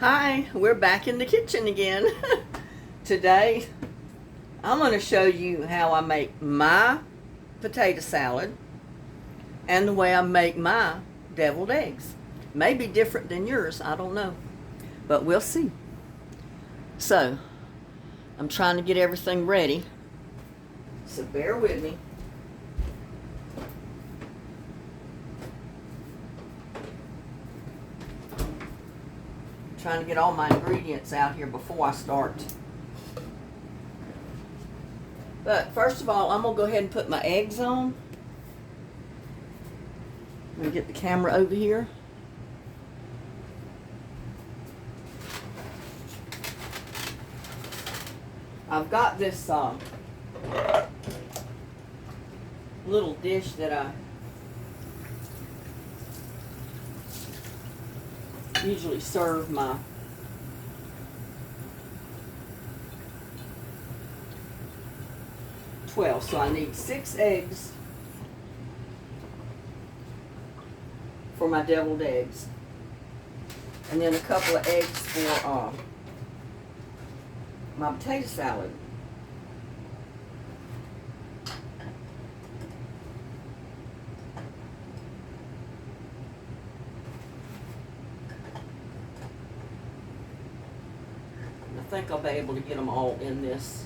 Hi, we're back in the kitchen again. Today, I'm going to show you how I make my potato salad and the way I make my deviled eggs. May be different than yours, I don't know, but we'll see. So, I'm trying to get everything ready, so bear with me. Trying to get all my ingredients out here before I start. But first of all, I'm going to go ahead and put my eggs on. I'm going to get the camera over here. I've got this little dish that I usually serve my so I need 6 eggs for my deviled eggs, and then a couple of eggs for my potato salad. I think I'll be able to get them all in this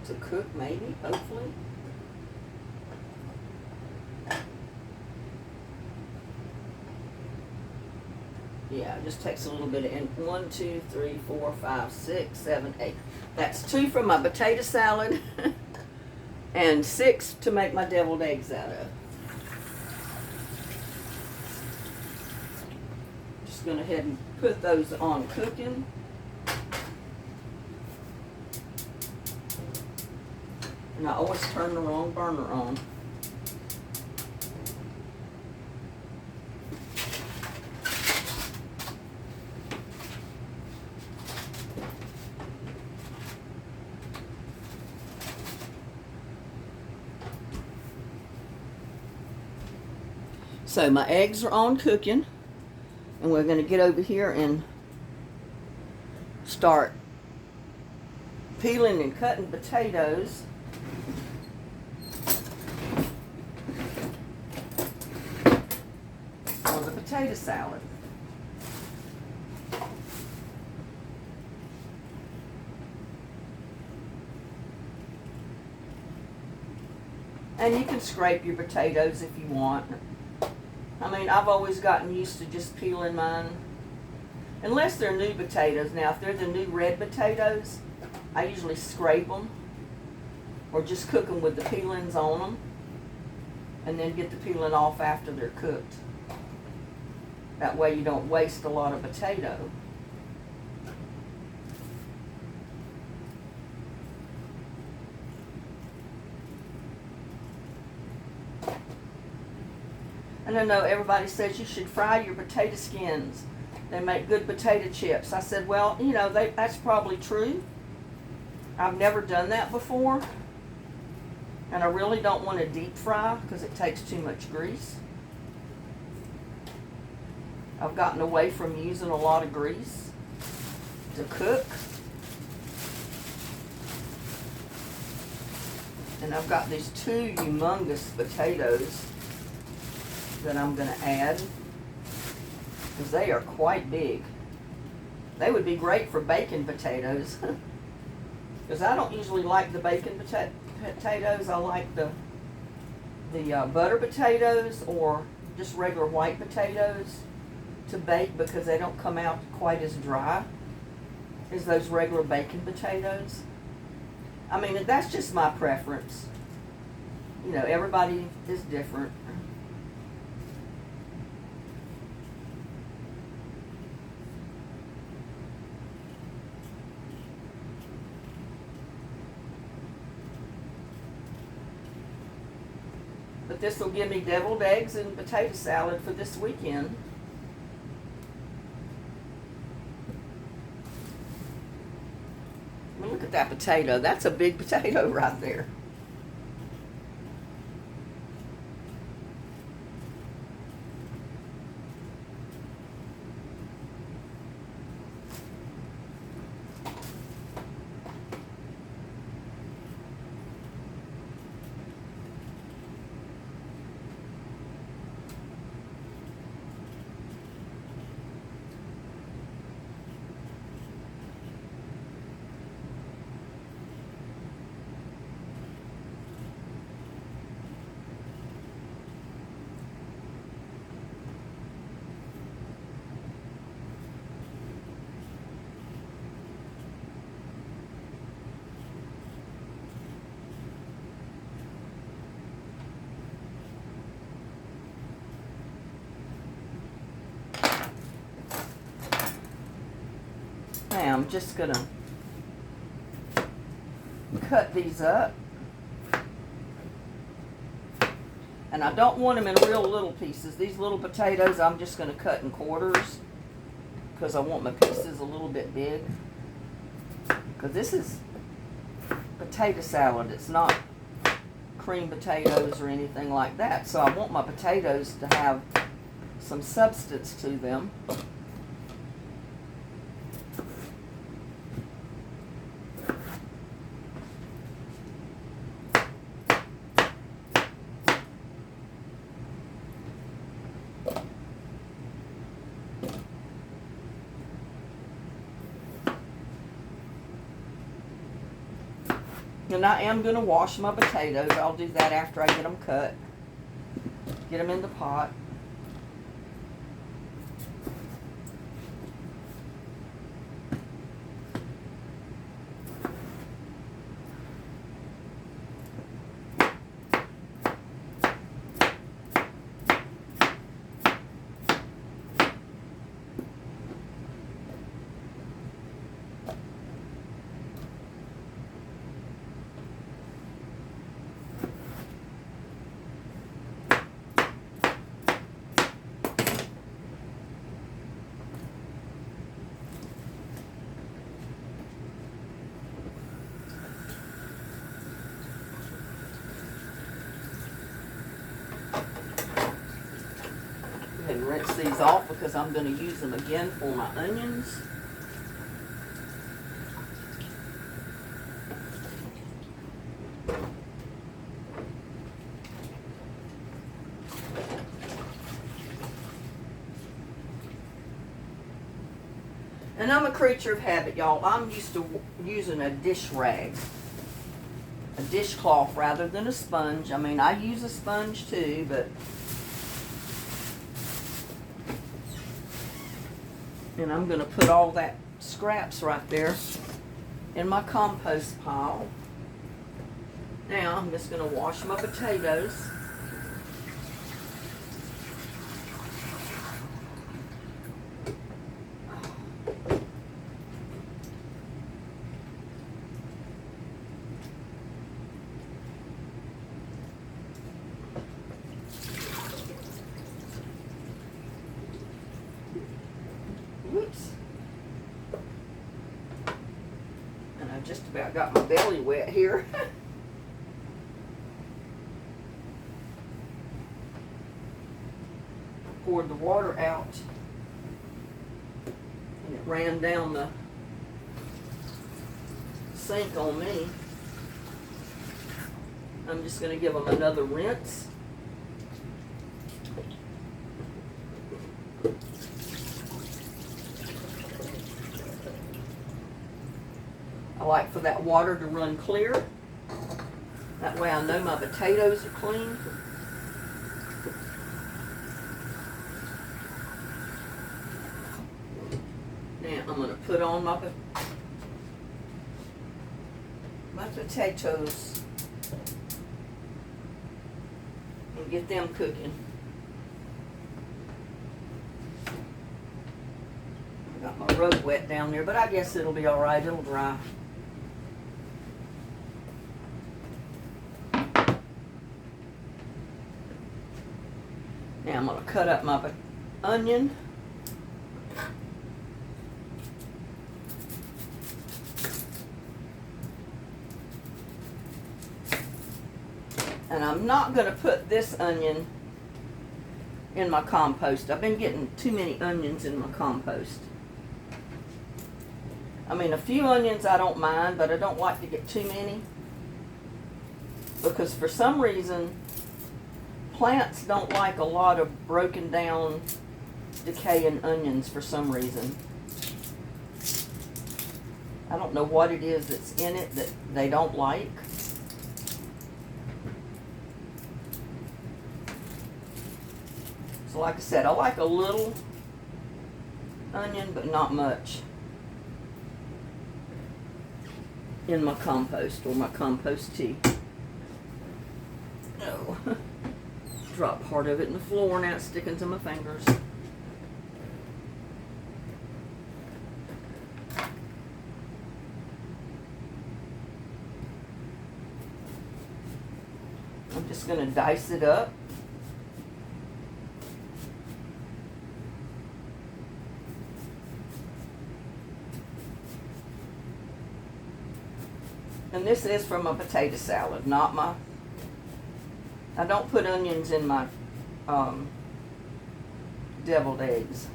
to cook, maybe, hopefully. Yeah, it just takes a little bit of 1, 2, 3, 4, 5, 6, 7, 8. That's 2 for my potato salad and 6 to make my deviled eggs out of. Just going to head and put those on cooking. And I always turn the wrong burner on. So my eggs are on cooking, and we're going to get over here and start peeling and cutting potatoes. On the potato salad. And you can scrape your potatoes if you want. I mean, I've always gotten used to just peeling mine. Unless they're new potatoes. Now, if they're the new red potatoes, I usually scrape them. Or just cook them with the peelings on them. And then get the peeling off after they're cooked. That way you don't waste a lot of potato. And I know everybody says you should fry your potato skins. They make good potato chips. I said, well, you know, that's probably true. I've never done that before. And I really don't want to deep fry because it takes too much grease. I've gotten away from using a lot of grease to cook. And I've got these 2 humongous potatoes that I'm going to add because they are quite big. They would be great for bacon potatoes because I don't usually like the bacon potatoes. I like the butter potatoes or just regular white potatoes to bake because they don't come out quite as dry as those regular bacon potatoes. I mean, that's just my preference. You know, everybody is different. But this will give me deviled eggs and potato salad for this weekend. Look at that potato. That's a big potato right there. Now I'm just gonna cut these up. And I don't want them in real little pieces. These little potatoes I'm just gonna cut in quarters because I want my pieces a little bit big. Because this is potato salad. It's not cream potatoes or anything like that. So I want my potatoes to have some substance to them. And I am going to wash my potatoes. I'll do that after I get them cut. Get them in the pot. And rinse these off because I'm going to use them again for my onions. And I'm a creature of habit, y'all. I'm used to using a dish rag, a dishcloth rather than a sponge. I mean, I use a sponge too, but and I'm going to put all that scraps right there in my compost pile. Now I'm just going to wash my potatoes. Whoops. And I just about got my belly wet here. Poured the water out and it ran down the sink on me. I'm just going to give them another rinse. I like for that water to run clear. That way I know my potatoes are clean. Now I'm going to put on my potatoes and get them cooking. I got my rug wet down there, but I guess it'll be all right. It'll dry. Now I'm going to cut up my onion. And I'm not going to put this onion in my compost. I've been getting too many onions in my compost. I mean, a few onions I don't mind, but I don't like to get too many. Because for some reason, plants don't like a lot of broken down, decaying onions for some reason. I don't know what it is that's in it that they don't like. So like I said, I like a little onion, but not much in my compost or my compost tea. Oh, drop part of it in the floor, now it's sticking to my fingers. I'm just going to dice it up. And this is from a potato salad, not my, I don't put onions in my deviled eggs.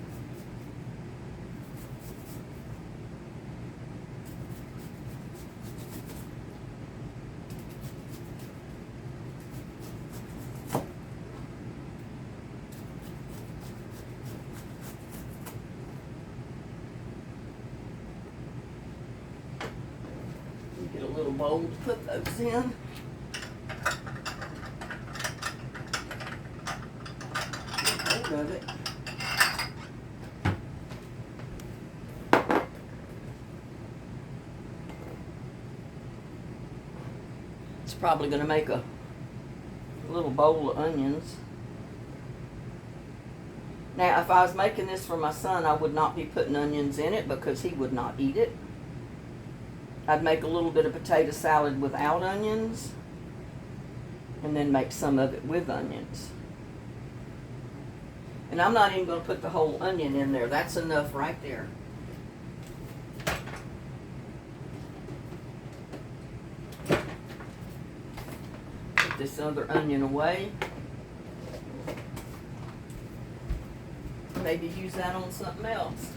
Get a little bowl to put those in. Hold of it. It's probably going to make a little bowl of onions. Now, if I was making this for my son, I would not be putting onions in it because he would not eat it. I'd make a little bit of potato salad without onions and then make some of it with onions. And I'm not even going to put the whole onion in there. That's enough right there. Put this other onion away. Maybe use that on something else.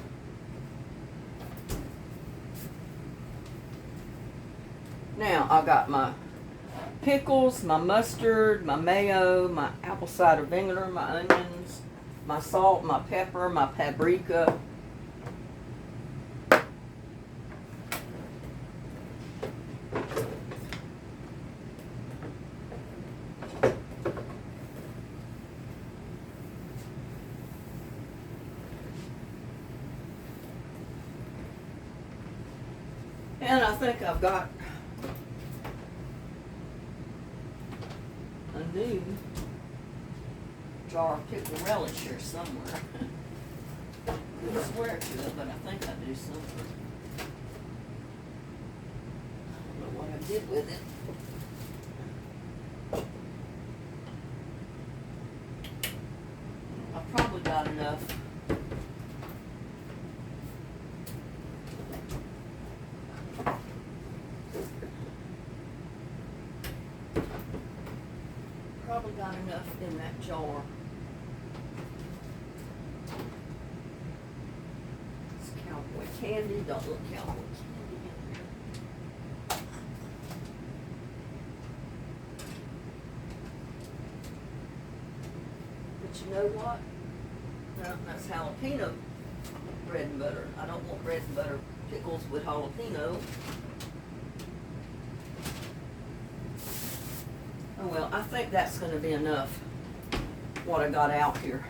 Now, I got my pickles, my mustard, my mayo, my apple cider vinegar, my onions, my salt, my pepper, my paprika. And I think I've got a new jar of pickle relish here somewhere. Couldn't swear to it, but I think I do somewhere. I don't know what I did with it. I probably got enough. Probably got enough in that jar. It's cowboy candy. Don't look cowboy candy in there. But you know what? No, that's jalapeno bread and butter. I don't want bread and butter pickles with jalapeno. Oh well, I think that's going to be enough, what I got out here.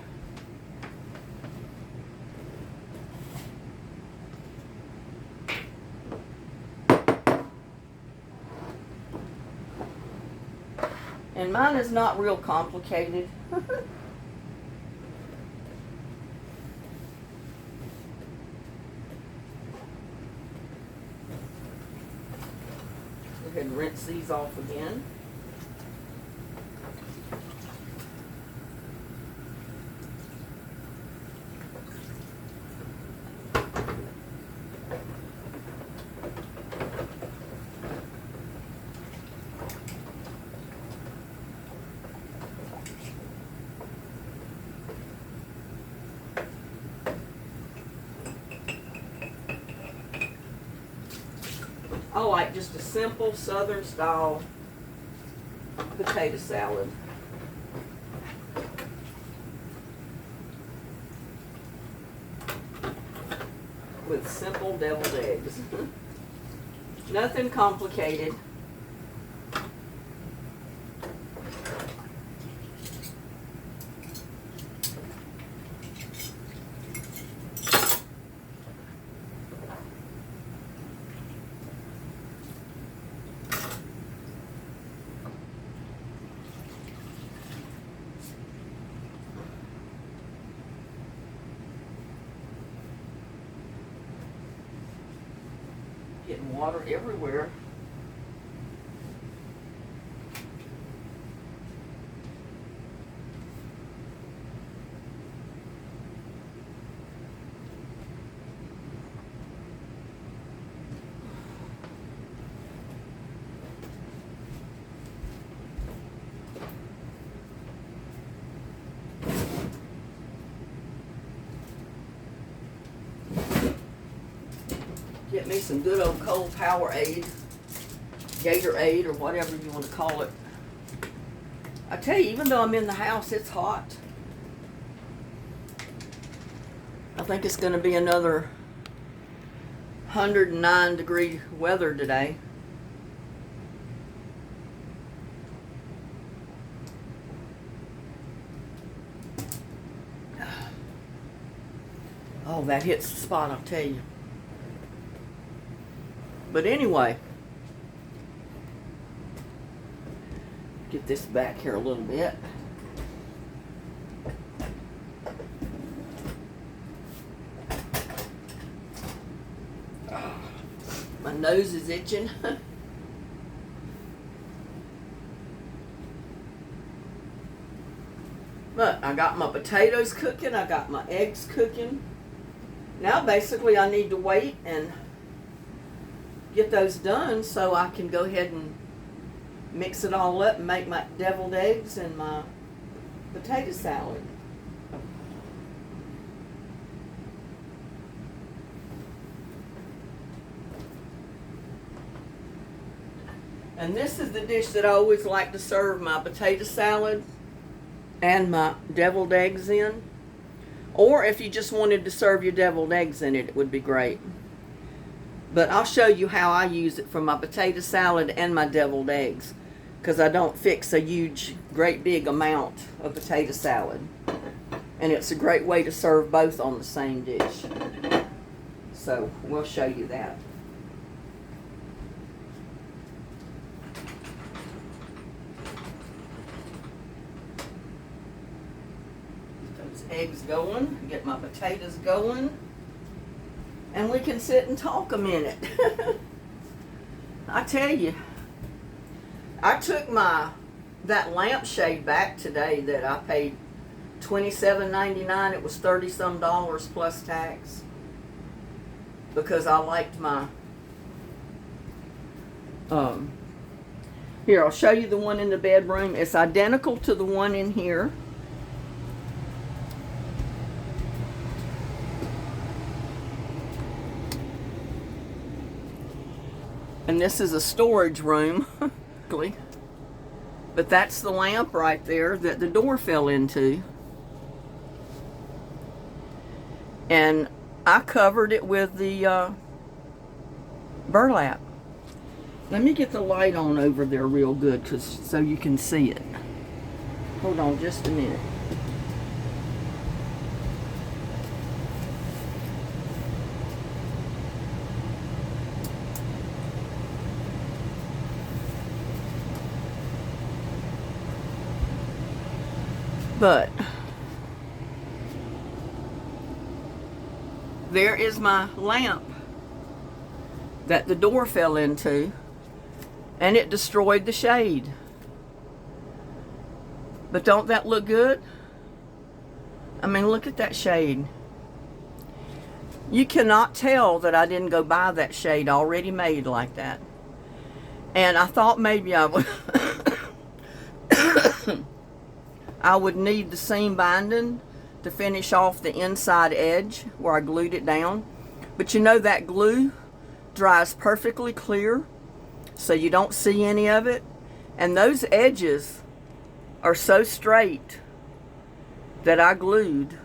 And mine is not real complicated. Go ahead and rinse these off again. I like just a simple Southern style potato salad. With simple deviled eggs. Nothing complicated. Getting water everywhere. Get me some good old cold Powerade, Gatorade, or whatever you want to call it. I tell you, even though I'm in the house, it's hot. I think it's going to be another 109-degree weather today. Oh, that hits the spot, I'll tell you. But anyway, get this back here a little bit. My nose is itching. But I got my potatoes cooking, I got my eggs cooking. Now basically I need to wait and get those done so I can go ahead and mix it all up and make my deviled eggs and my potato salad. And this is the dish that I always like to serve my potato salad and my deviled eggs in. Or if you just wanted to serve your deviled eggs in it, it would be great. But I'll show you how I use it for my potato salad and my deviled eggs, because I don't fix a huge, great big amount of potato salad. And it's a great way to serve both on the same dish. So we'll show you that. Eggs going, get my potatoes going, and we can sit and talk a minute. I tell you, I took that lampshade back today that I paid $27.99. It was $30-some plus tax, because I liked my here, I'll show you the one in the bedroom. It's identical to the one in here. And this is a storage room, but that's the lamp right there that the door fell into. And I covered it with the burlap. Let me get the light on over there real good so you can see it. Hold on just a minute. But there is my lamp that the door fell into, and it destroyed the shade. But don't that look good? I mean, look at that shade. You cannot tell that I didn't go buy that shade already made like that. And I thought maybe I would I would need the seam binding to finish off the inside edge where I glued it down. But you know, that glue dries perfectly clear, so you don't see any of it. And those edges are so straight that I glued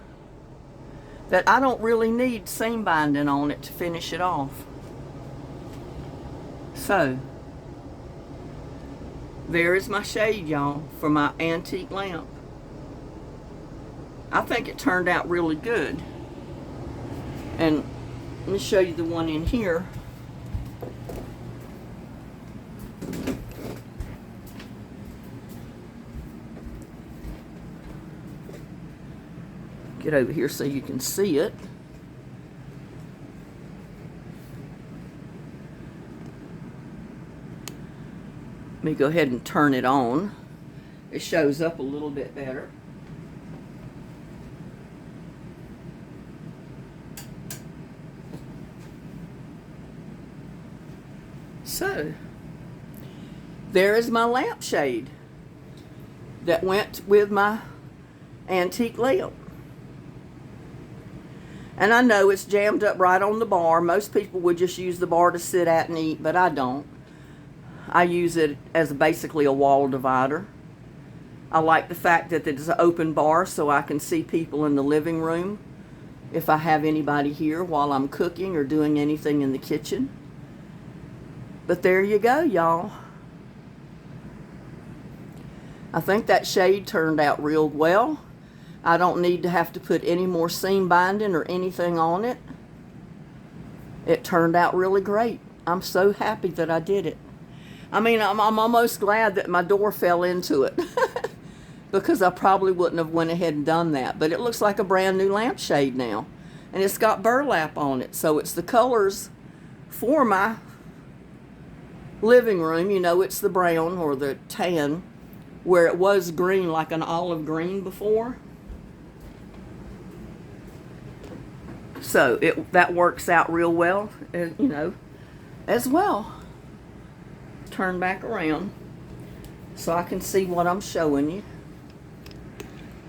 that I don't really need seam binding on it to finish it off. So there is my shade, y'all, for my antique lamp. I think it turned out really good. And let me show you the one in here. Get over here so you can see it. Let me go ahead and turn it on. It shows up a little bit better. So, there is my lampshade that went with my antique lamp. And I know it's jammed up right on the bar. Most people would just use the bar to sit at and eat, but I don't. I use it as basically a wall divider. I like the fact that it's an open bar so I can see people in the living room if I have anybody here while I'm cooking or doing anything in the kitchen. But there you go, y'all. I think that shade turned out real well. I don't need to have to put any more seam binding or anything on it. It turned out really great. I'm so happy that I did it. I mean, I'm almost glad that my door fell into it because I probably wouldn't have went ahead and done that. But it looks like a brand new lampshade now. And it's got burlap on it. So it's the colors for my living room. You know, it's the brown or the tan where it was green, like an olive green before. So that works out real well, you know, as well. Turn back around so I can see what I'm showing you.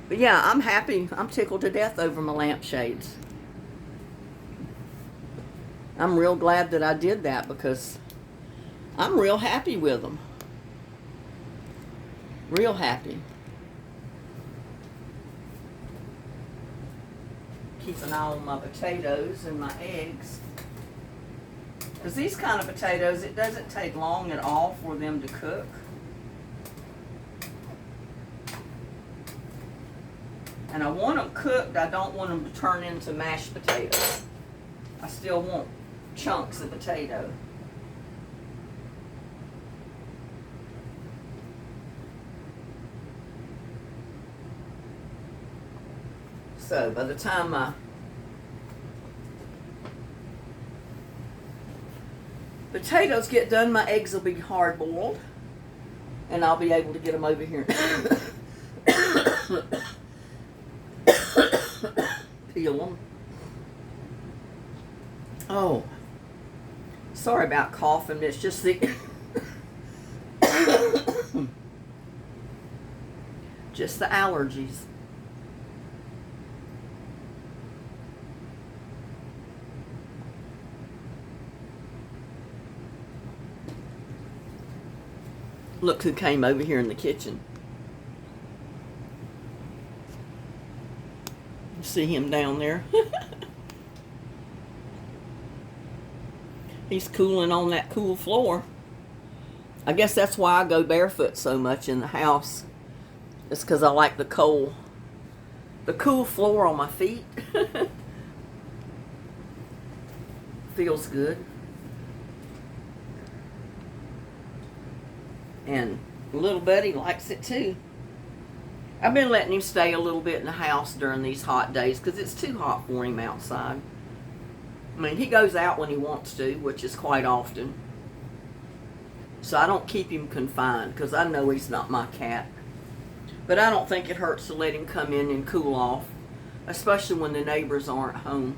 But yeah, I'm happy. I'm tickled to death over my lampshades. I'm real glad that I did that because I'm real happy with them. Real happy. Keep an eye on my potatoes and my eggs. Because these kind of potatoes, it doesn't take long at all for them to cook. And I want them cooked. I don't want them to turn into mashed potatoes. I still want chunks of potato. So by the time my potatoes get done, my eggs will be hard boiled. And I'll be able to get them over here. Peel them. Oh, sorry about coughing. It's just the just the allergies. Look who came over here in the kitchen. You see him down there? He's cooling on that cool floor. I guess that's why I go barefoot so much in the house. It's because I like the cool floor on my feet. Feels good. And little buddy likes it too. I've been letting him stay a little bit in the house during these hot days because it's too hot for him outside. I mean, he goes out when he wants to, which is quite often. So I don't keep him confined because I know he's not my cat. But I don't think it hurts to let him come in and cool off, especially when the neighbors aren't home.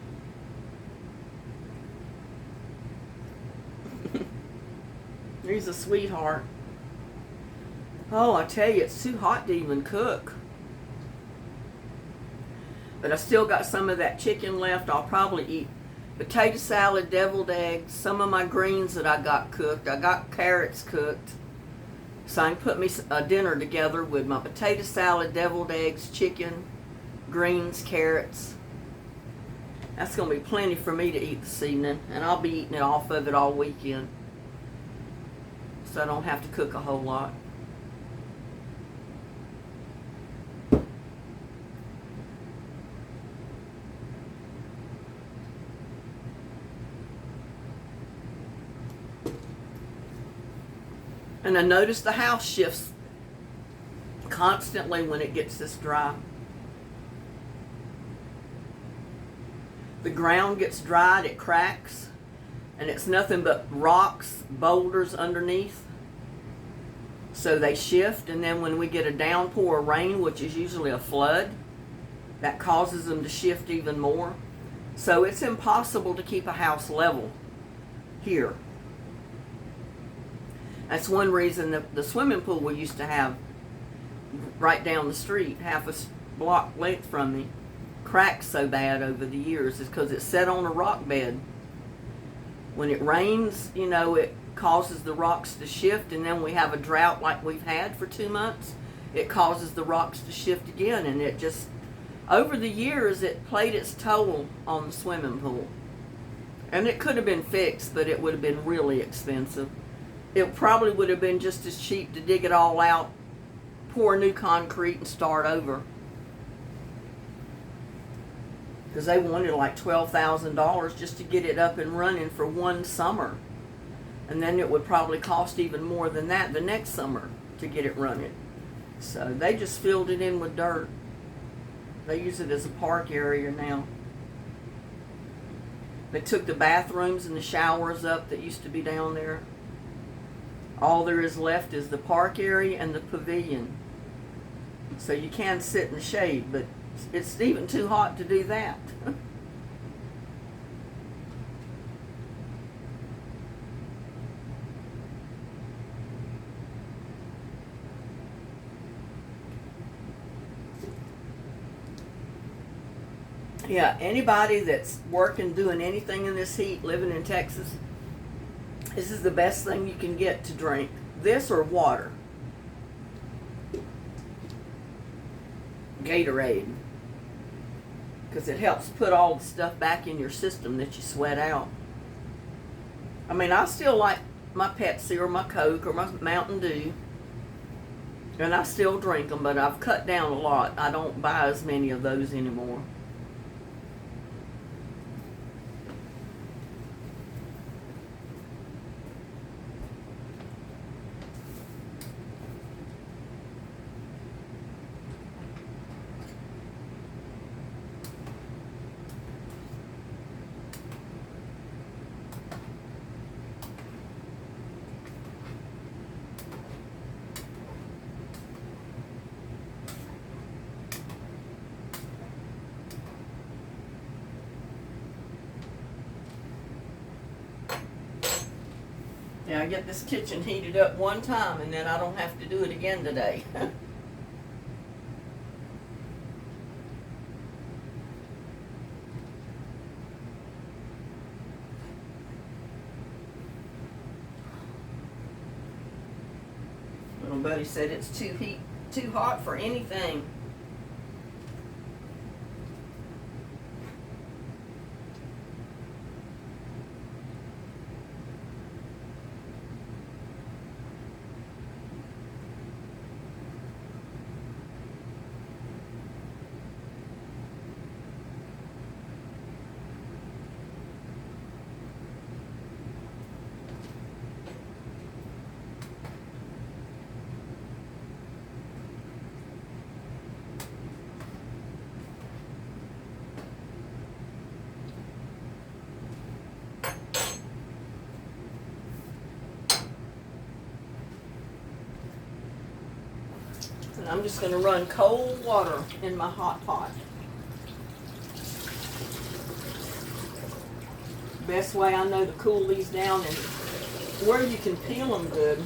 He's a sweetheart. Oh, I tell you, it's too hot to even cook. But I still got some of that chicken left. I'll probably eat potato salad, deviled eggs, some of my greens that I got cooked. I got carrots cooked. So I can put me a dinner together with my potato salad, deviled eggs, chicken, greens, carrots. That's going to be plenty for me to eat this evening. And I'll be eating it off of it all weekend. So I don't have to cook a whole lot. And I notice the house shifts constantly when it gets this dry. The ground gets dried, it cracks, and it's nothing but rocks, boulders underneath. So they shift, and then when we get a downpour of rain, which is usually a flood, that causes them to shift even more. So it's impossible to keep a house level here. That's one reason the swimming pool we used to have right down the street, half a block length from me, cracked so bad over the years is because it's set on a rock bed. When it rains, you know, it causes the rocks to shift, and then we have a drought like we've had for 2 months. It causes the rocks to shift again, and it just, over the years, it played its toll on the swimming pool. And it could have been fixed, but it would have been really expensive. It probably would have been just as cheap to dig it all out, pour new concrete, and start over. Because they wanted like $12,000 just to get it up and running for one summer. And then it would probably cost even more than that the next summer to get it running. So they just filled it in with dirt. They use it as a park area now. They took the bathrooms and the showers up that used to be down there. All there is left is the park area and the pavilion. So you can sit in the shade, but it's even too hot to do that. Yeah, anybody that's working, doing anything in this heat, living in Texas, this is the best thing you can get to drink. This or water. Gatorade. Because it helps put all the stuff back in your system that you sweat out. I mean, I still like my Pepsi or my Coke or my Mountain Dew. And I still drink them, but I've cut down a lot. I don't buy as many of those anymore. Yeah, I get this kitchen heated up one time and then I don't have to do it again today. Little buddy said it's too hot for anything. And I'm just going to run cold water in my hot pot. Best way I know to cool these down and where you can peel them good.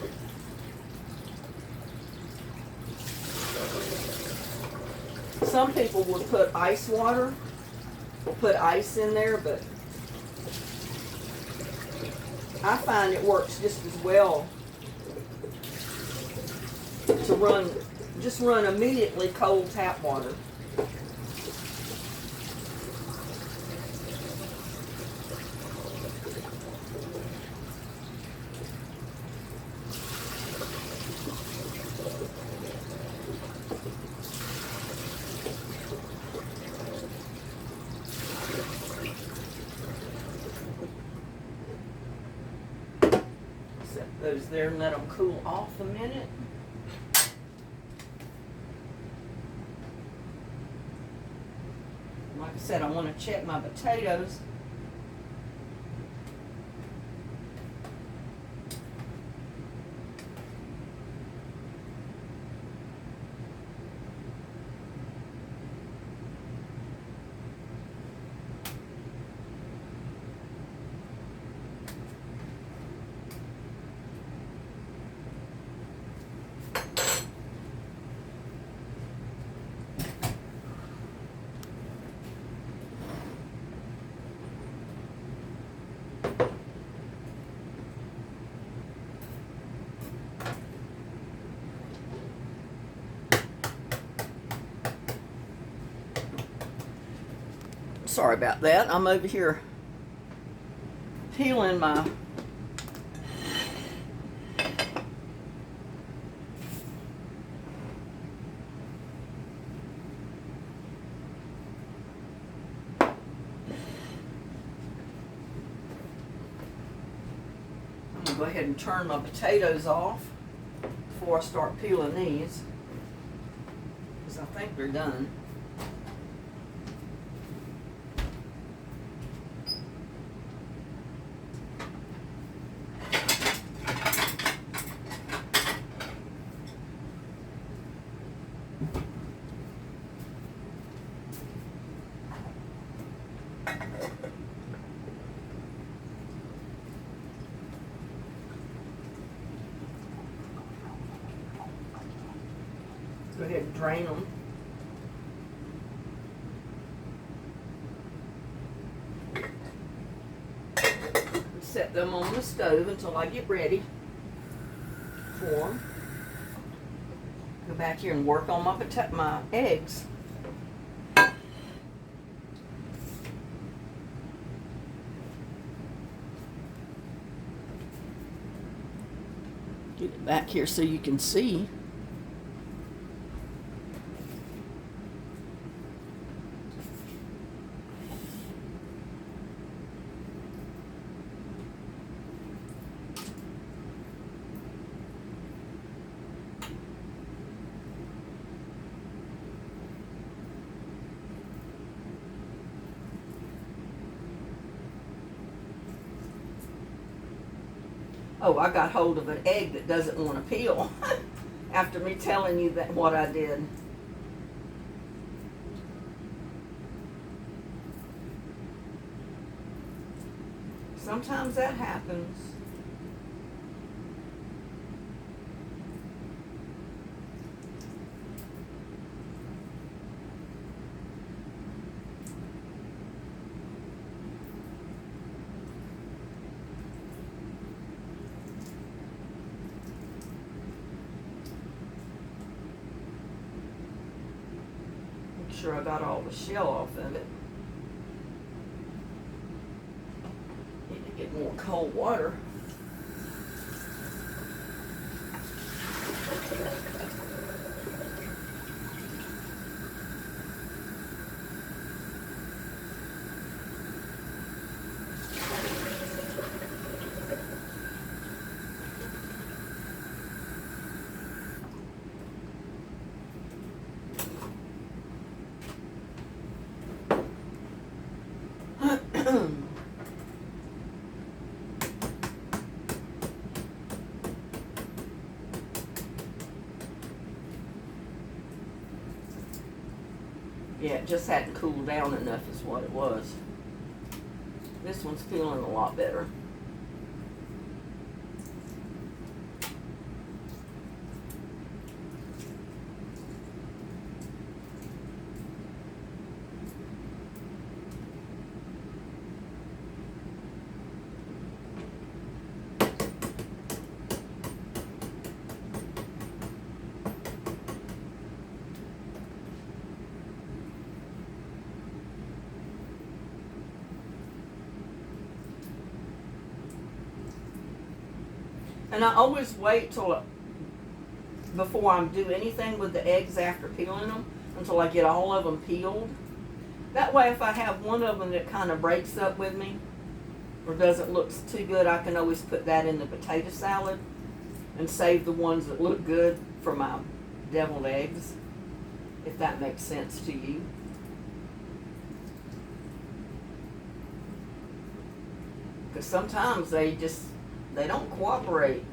Some people would put ice water or put ice in there, but I find it works just as well to just run immediately cold tap water. Set those there and let them cool off a minute. Like I said, I want to check my potatoes. sorry about that. I'm over here peeling my go ahead and turn my potatoes off before I start peeling these, because I think they're done. Go ahead and drain them. Set them on the stove until I get ready for them. Go back here and work on my eggs. Get it back here so you can see. Oh, I got hold of an egg that doesn't want to peel after me telling you that what I did. Sometimes that happens. Sure I got all the shell off of it. Need to get more cold water. Yeah, it just hadn't cooled down enough is what it was. This one's feeling a lot better. And I always wait till before I do anything with the eggs after peeling them until I get all of them peeled. That way, if I have one of them that kind of breaks up with me or doesn't look too good, I can always put that in the potato salad and save the ones that look good for my deviled eggs, if that makes sense to you. Because sometimes they don't cooperate.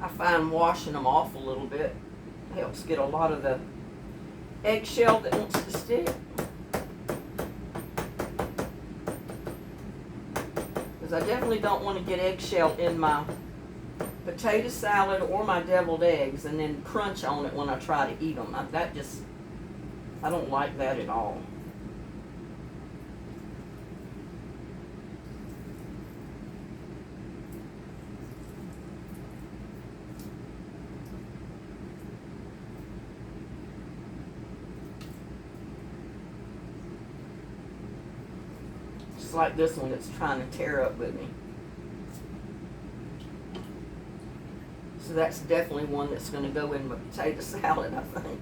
I find washing them off a little bit Helps get a lot of the eggshell that wants to stick. Because I definitely don't want to get eggshell in my potato salad or my deviled eggs and then crunch on it when I try to eat them. I don't like that at all. Just like this one that's trying to tear up with me. So that's definitely one that's going to go in my potato salad, I think.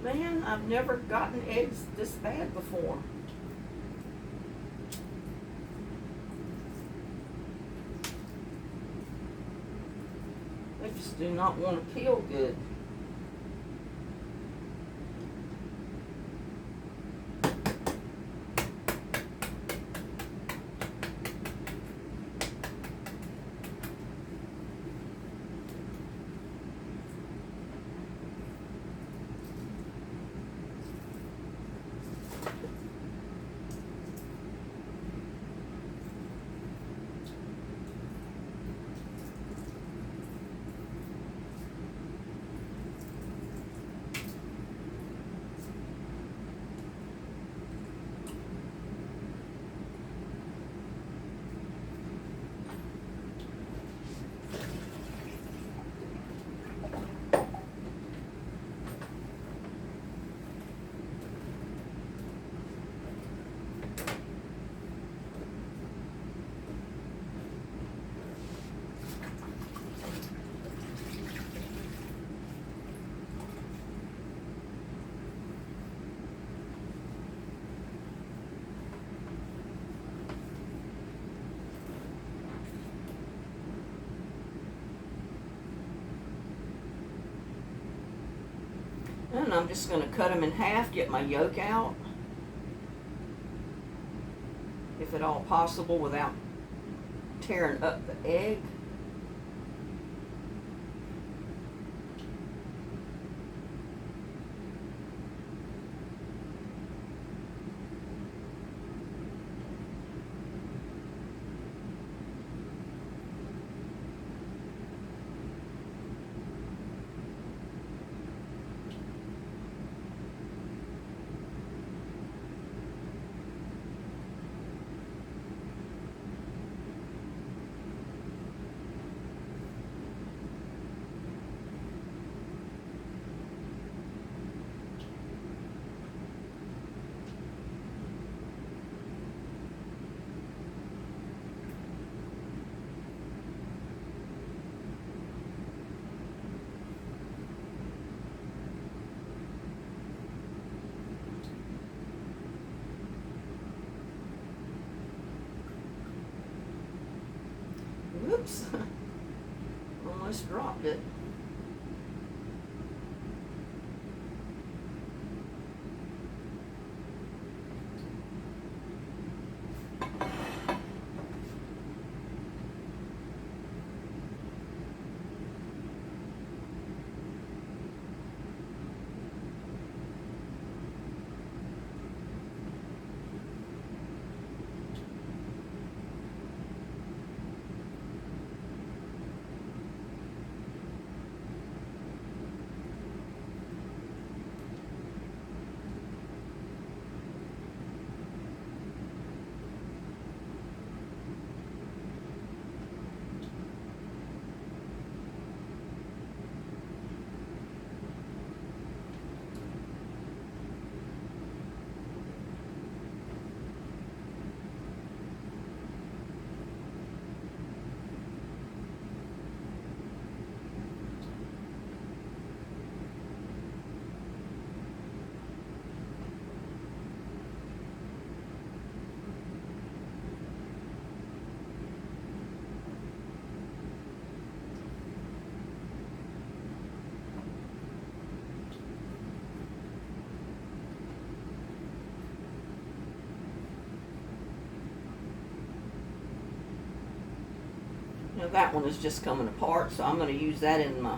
Man, I've never gotten eggs this bad before. They just do not want to peel good. And I'm just going to cut them in half, get my yolk out, if at all possible, without tearing up the egg. Whoops, almost dropped it. Now that one is just coming apart, so I'm going to use that in my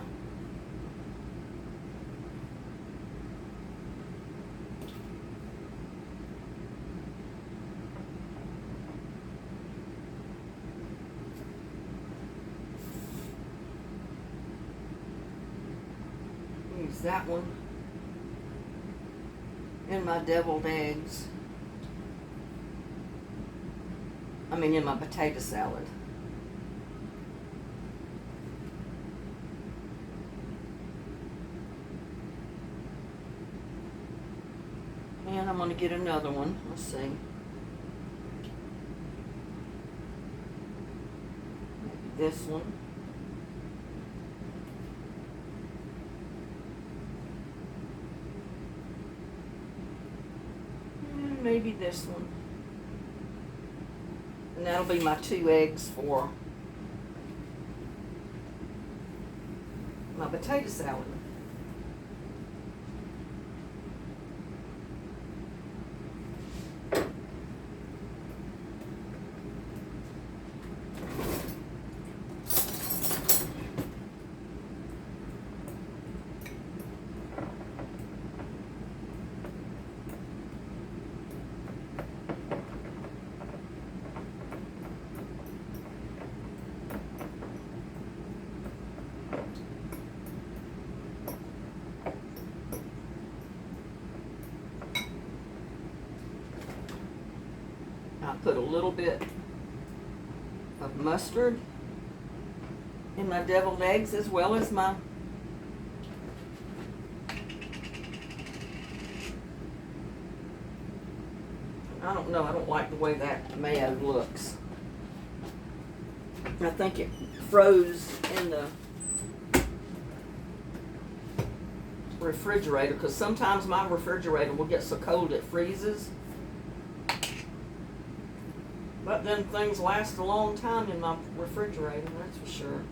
use that one in my deviled eggs. I mean in my potato salad. And I'm going to get another one. Let's see. Maybe this one. And maybe this one. And that'll be my 2 eggs for my potato salad. I put a little bit of mustard in my deviled eggs as well as my I don't know, I don't like the way that mayo looks. I think it froze in the refrigerator because sometimes my refrigerator will get so cold it freezes. But then things last a long time in my refrigerator, that's for sure.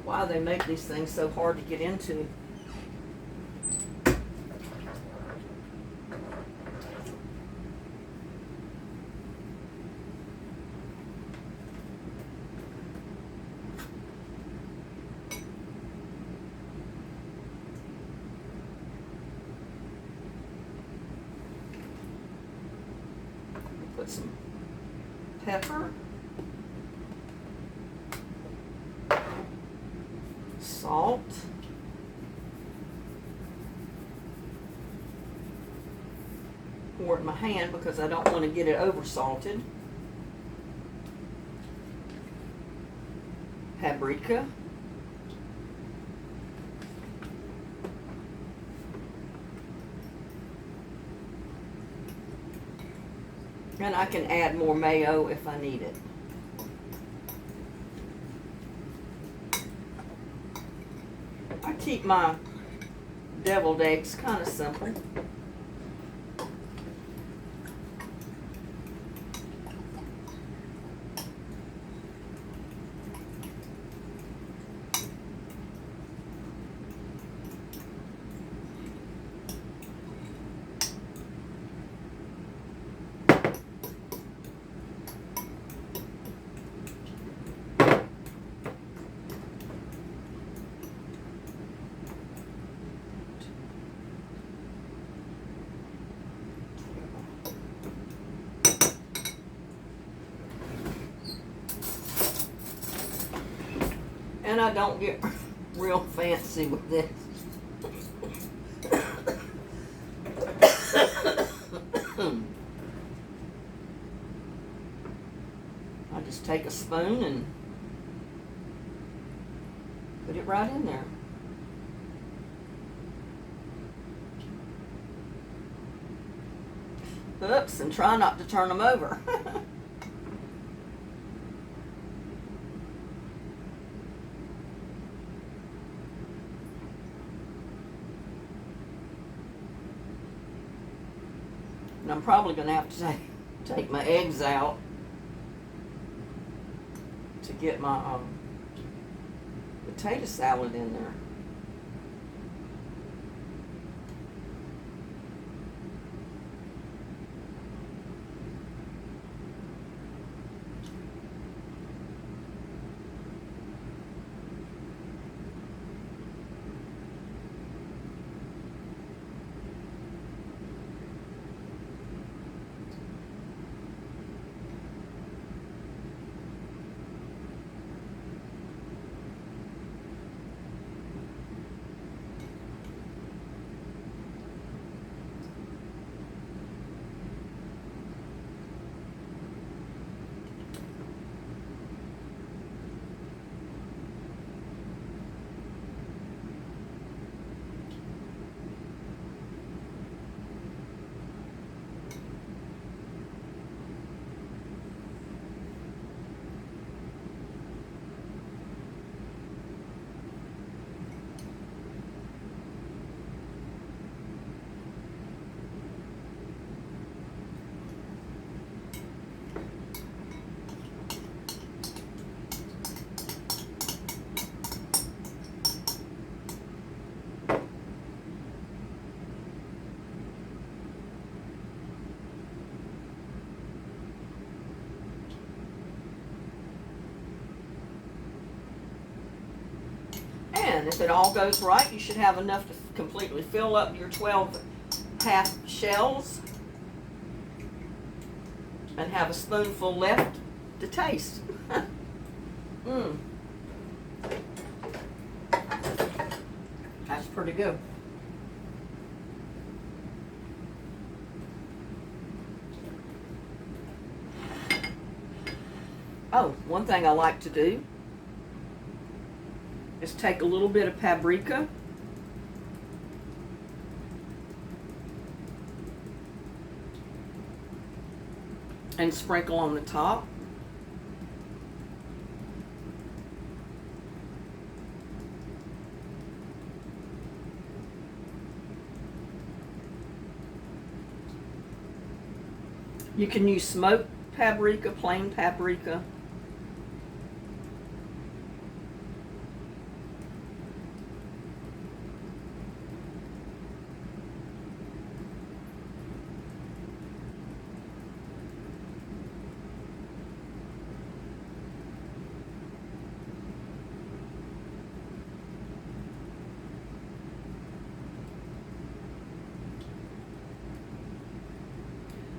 Why they make these things so hard to get into. Put some pepper. Salt, pour it in my hand because I don't want to get it over salted. Paprika, and I can add more mayo if I need it. I keep my deviled eggs kind of simple. And I don't get real fancy with this. I just take a spoon and put it right in there. Oops, and try not to turn them over. And I'm probably going to have to take my eggs out to get my potato salad in there. And if it all goes right, you should have enough to completely fill up your 12 half shells and have a spoonful left to taste. That's pretty good. Oh, one thing I like to do is take a little bit of paprika and sprinkle on the top. You can use smoked paprika, plain paprika.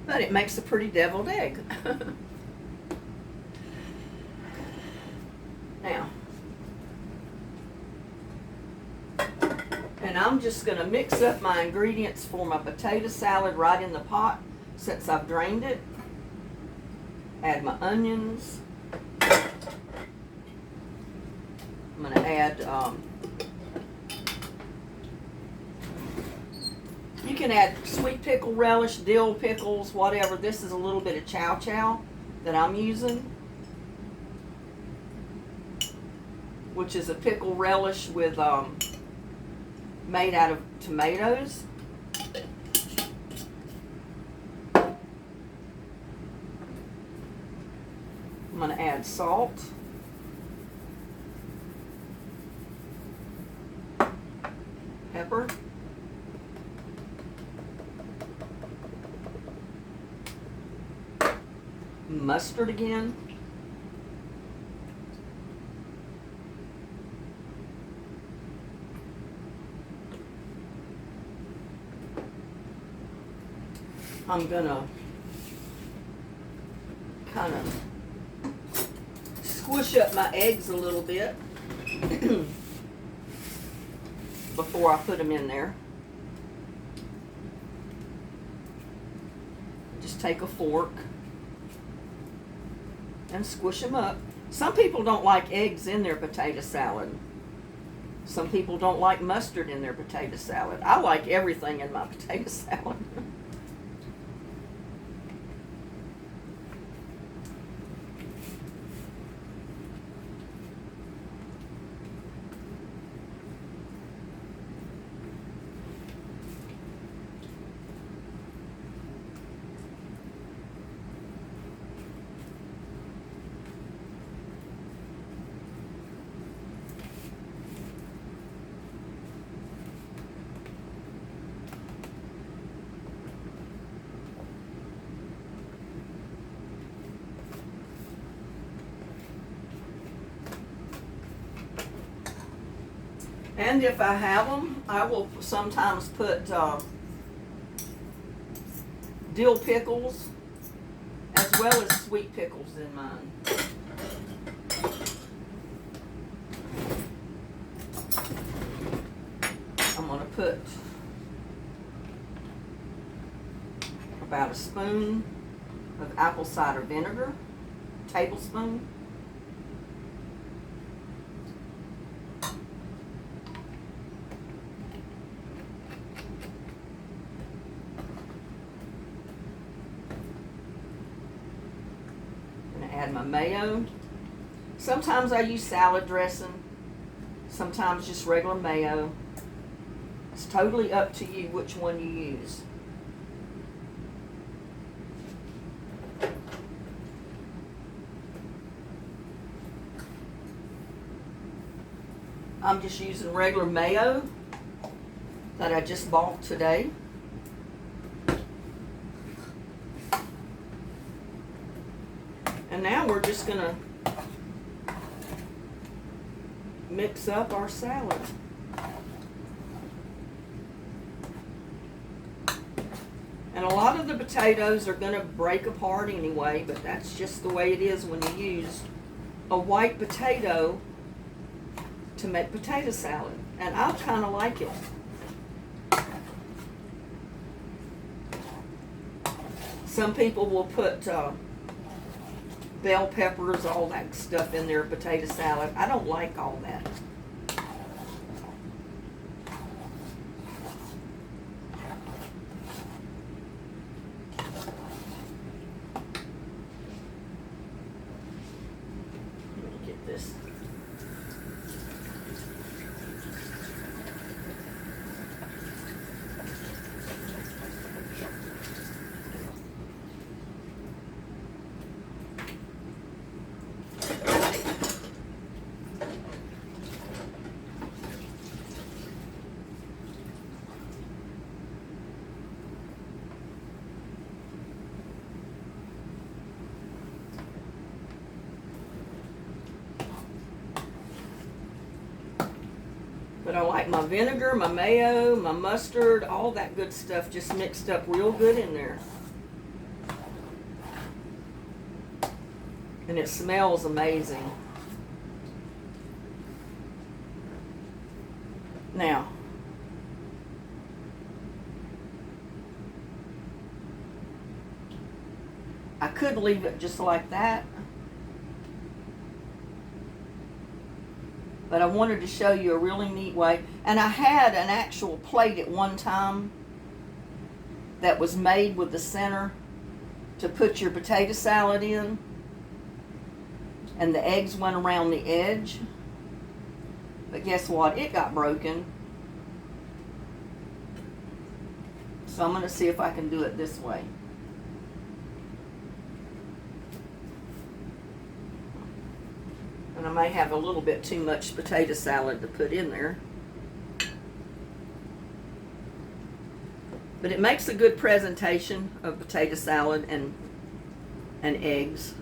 But it makes a pretty deviled egg. Now, and I'm just going to mix up my ingredients for my potato salad right in the pot since I've drained it. Add my onions. I'm going to add, you can add sweet pickle relish, dill pickles, whatever. This is a little bit of chow chow that I'm using, which is a pickle relish with made out of tomatoes. I'm going to add salt, pepper, mustard again, I'm gonna kind of squish up my eggs a little bit before I put them in there. Just take a fork and squish them up. Some people don't like eggs in their potato salad. Some people don't like mustard in their potato salad. I like everything in my potato salad. And if I have them, I will sometimes put dill pickles as well as sweet pickles in mine. I'm going to put about a spoon of apple cider vinegar, tablespoon. Add my mayo. Sometimes I use salad dressing, sometimes just regular mayo. It's totally up to you which one you use. I'm just using regular mayo that I just bought today. And now we're just going to mix up our salad. And a lot of the potatoes are going to break apart anyway, but that's just the way it is when you use a white potato to make potato salad. And I kind of like it. Some people will put bell peppers, all that stuff in their potato salad. I don't like all that. Let me get this. But I like my vinegar, my mayo, my mustard, all that good stuff just mixed up real good in there. And it smells amazing. Now, I could leave it just like that, but I wanted to show you a really neat way. And I had an actual plate at one time that was made with the center to put your potato salad in, and the eggs went around the edge. But guess what? It got broken. So I'm going to see if I can do it this way. And I may have a little bit too much potato salad to put in there. But it makes a good presentation of potato salad and eggs.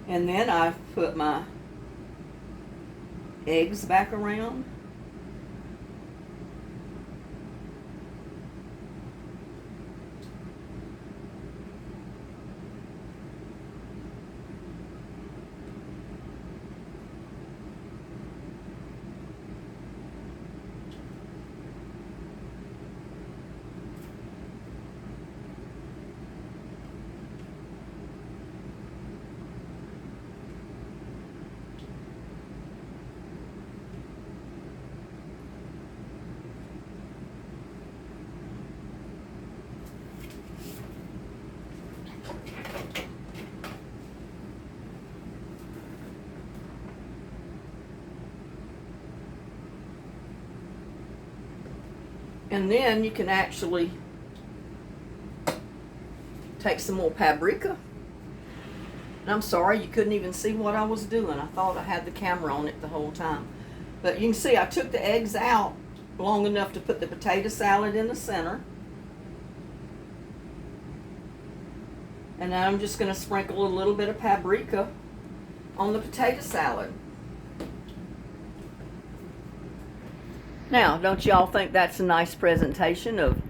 And then I put my eggs back around. And then you can actually take some more paprika. And I'm sorry, you couldn't even see what I was doing. I thought I had the camera on it the whole time. But you can see I took the eggs out long enough to put the potato salad in the center. And now I'm just going to sprinkle a little bit of paprika on the potato salad. Now, don't y'all think that's a nice presentation of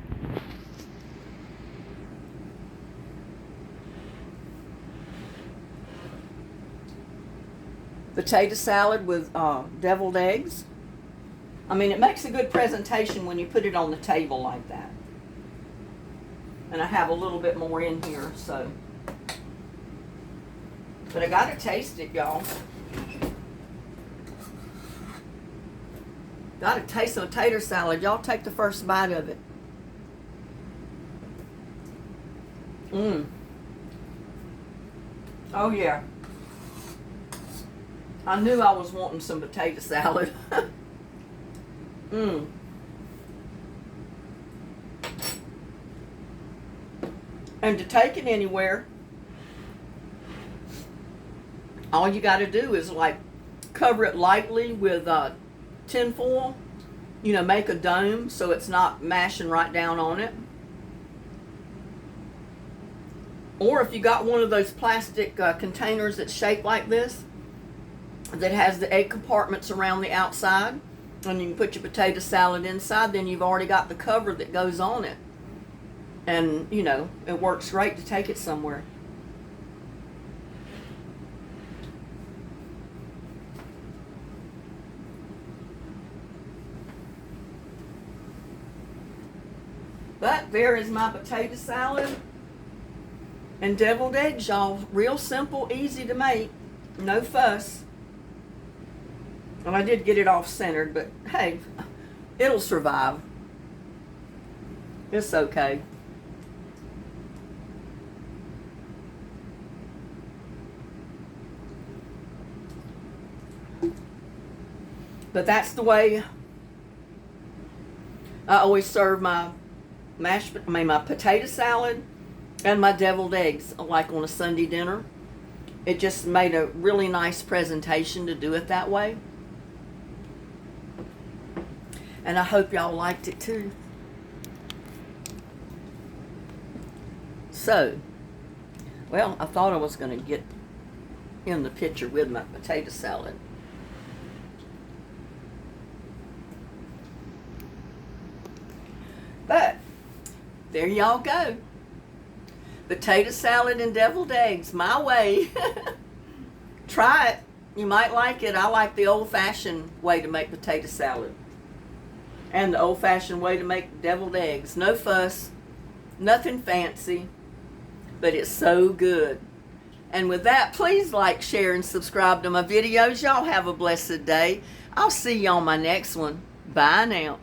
potato salad with deviled eggs? I mean, it makes a good presentation when you put it on the table like that. And I have a little bit more in here, so. But I gotta taste it, y'all. Gotta taste the potato salad. Y'all take the first bite of it. Oh yeah. I knew I was wanting some potato salad. And to take it anywhere, all you got to do is like cover it lightly with tin foil, you know, make a dome so it's not mashing right down on it. Or if you got one of those plastic containers that's shaped like this, that has the egg compartments around the outside, and you can put your potato salad inside, then you've already got the cover that goes on it. And, you know, it works great to take it somewhere. But there is my potato salad and deviled eggs, y'all. Real simple, easy to make, no fuss. And I did get it off centered, but hey, it'll survive. It's okay. But that's the way I always serve my my potato salad and my deviled eggs, like on a Sunday dinner. It just made a really nice presentation to do it that way. And I hope y'all liked it too. So, well, I thought I was going to get in the picture with my potato salad. But there y'all go. Potato salad and deviled eggs, my way. Try it. You might like it. I like the old-fashioned way to make potato salad. And the old-fashioned way to make deviled eggs. No fuss. Nothing fancy. But it's so good. And with that, please like, share, and subscribe to my videos. Y'all have a blessed day. I'll see you on my next one. Bye now.